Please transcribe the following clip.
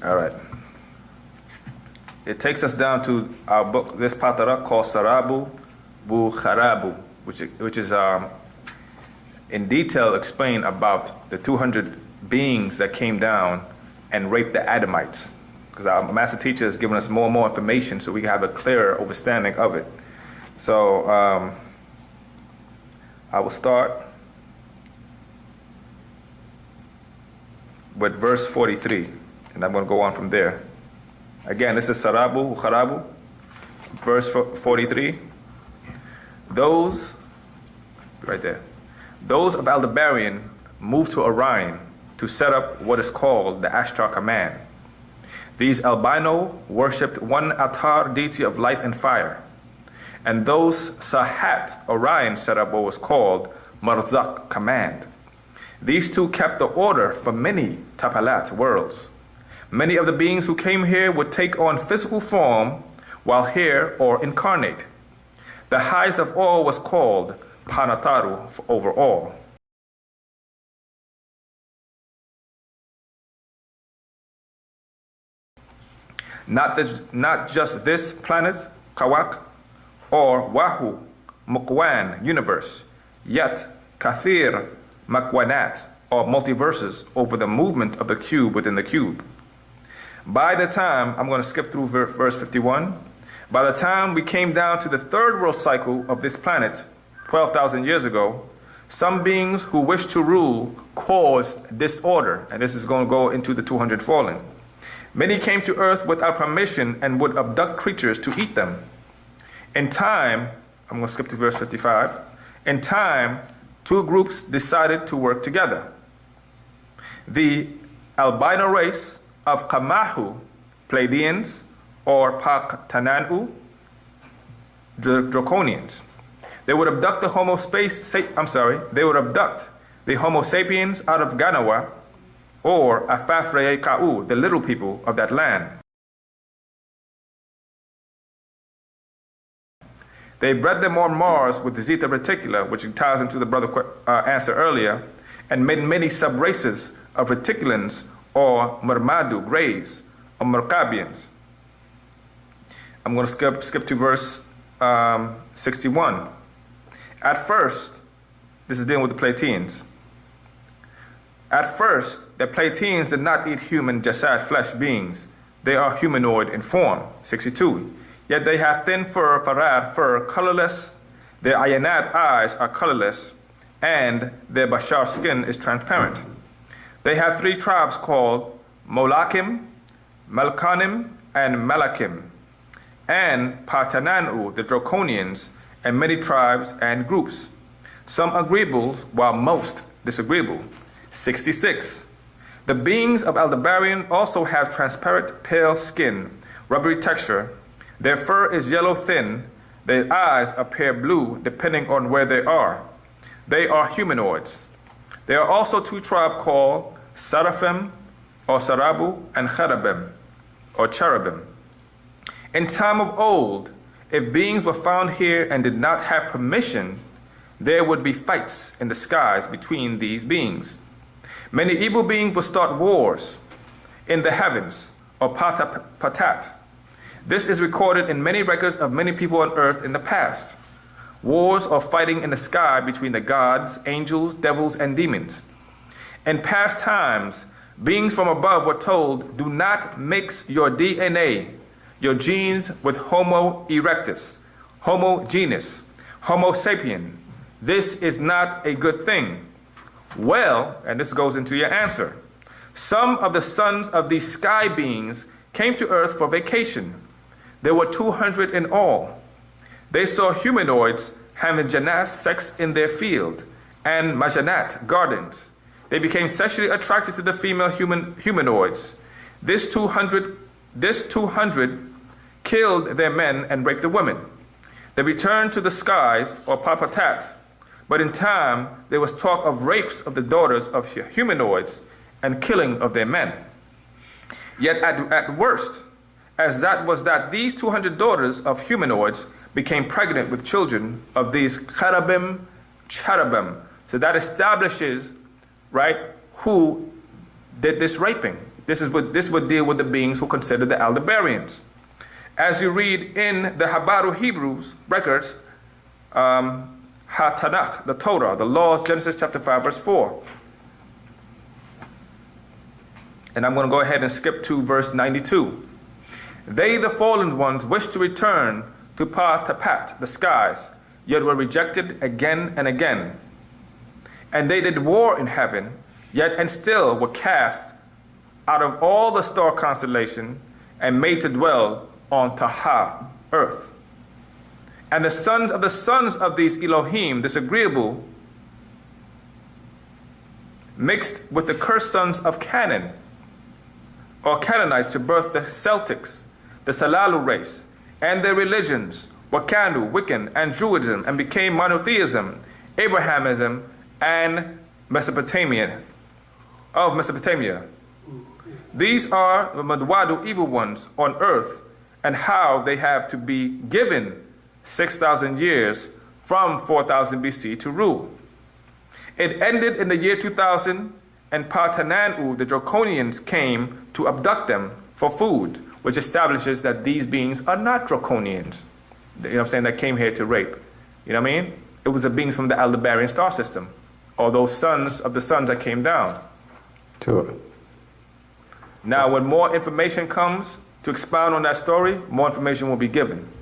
All right. It takes us down to our book, this patara called Sarabu Bu Kharabu, which is in detail explain about the 200 beings that came down and raped the Adamites. Because our master teacher has given us more and more information so we can have a clearer understanding of it. So I will start with verse 43, and I'm going to go on from there. Again, this is Sarabu Kharabu, verse 43. Those, right there, those of Aldebaran moved to Orion to set up what is called the Ashtar command. These albino worshipped one Atar, deity of light and fire. And those Sahat, Orion, set up what was called Marzak command. These two kept the order for many Tapalat worlds. Many of the beings who came here would take on physical form while here or incarnate. The highest of all was called Panataru over all. Not just this planet, Kawak, or Wahu, Mukwan, universe, yet Kathir, Makwanat, or multiverses over the movement of the cube within the cube. By the time, I'm going to skip through verse 51, by the time we came down to the third world cycle of this planet, 12,000 years ago, some beings who wished to rule caused disorder, and this is going to go into the 200 fallen. Many came to earth without permission and would abduct creatures to eat them. In time, I'm going to skip to verse 55, in time, two groups decided to work together. The albino race of Kamahu, Pleiadians, or Paktananu, Draconians. They would abduct the they would abduct the Homo sapiens out of Ganawa, or Afaf Rayay Ka'u, the little people of that land. They bred them on Mars with the Zeta Reticula, which ties into the brother answer earlier, and made many sub-races of Reticulans or Mermadu, Greys, or Mercabians. I'm going to skip to verse 61. At first, this is dealing with the Pleiadians. At first, the Pleiadians did not eat human jasad flesh beings. They are humanoid in form. 62. Yet they have thin fur, farad, fur, colorless. Their ayanat eyes are colorless, and their bashar skin is transparent. They have three tribes called Molakim, Melkanim, and Malakim, and Patananu, the Draconians, and many tribes and groups. Some agreeables, while most disagreeable. 66. The beings of Aldebaran also have transparent, pale skin, rubbery texture. Their fur is yellow thin. Their eyes appear blue depending on where they are. They are humanoids. There are also two tribes called Saraphim, or Sarabu, and Cherubim, or Cherubim. In time of old, if beings were found here and did not have permission, there would be fights in the skies between these beings. Many evil beings would start wars in the heavens, or patat. This is recorded in many records of many people on earth in the past. Wars or fighting in the sky between the gods, angels, devils, and demons. In past times, beings from above were told, do not mix your DNA, your genes, with Homo erectus, Homo genus, Homo sapien. This is not a good thing. Well, and this goes into your answer, some of the sons of these sky beings came to earth for vacation. There were 200 in all. They saw humanoids having Jannas sex in their field and Majanat gardens. They became sexually attracted to the female humanoids. This 200 killed their men and raped the women. They returned to the skies, or Papatat, but in time there was talk of rapes of the daughters of humanoids and killing of their men. Yet at worst, as that was that these 200 daughters of humanoids became pregnant with children of these cherubim. So that establishes, right, who did this raping. This would deal with the beings who consider the Aldebaranians. As you read in the Habaru Hebrews records, HaTanakh, the Torah, the laws, Genesis chapter 5, verse 4. And I'm going to go ahead and skip to verse 92. They, the fallen ones, wished to return to Pa-Tapat, the skies, yet were rejected again and again. And they did war in heaven, yet and still were cast out of all the star constellation and made to dwell on Taha, earth. And the sons of these Elohim, disagreeable, mixed with the cursed sons of Canaan, or Canaanites, to birth the Celtics, the Salalu race, and their religions, Wakanu, Wiccan, and Druidism, and became monotheism, Abrahamism, and Mesopotamia. These are the Madwadu evil ones on earth, and how they have to be given 6,000 years from 4000 BC to rule. It ended in the year 2000, and Partananu, the Draconians, came to abduct them for food, which establishes that these beings are not Draconians. You know what I'm saying? That came here to rape. You know what I mean? It was the beings from the Aldebarian star system, or those sons of the suns that came down. Sure. Now, when more information comes to expound on that story, more information will be given.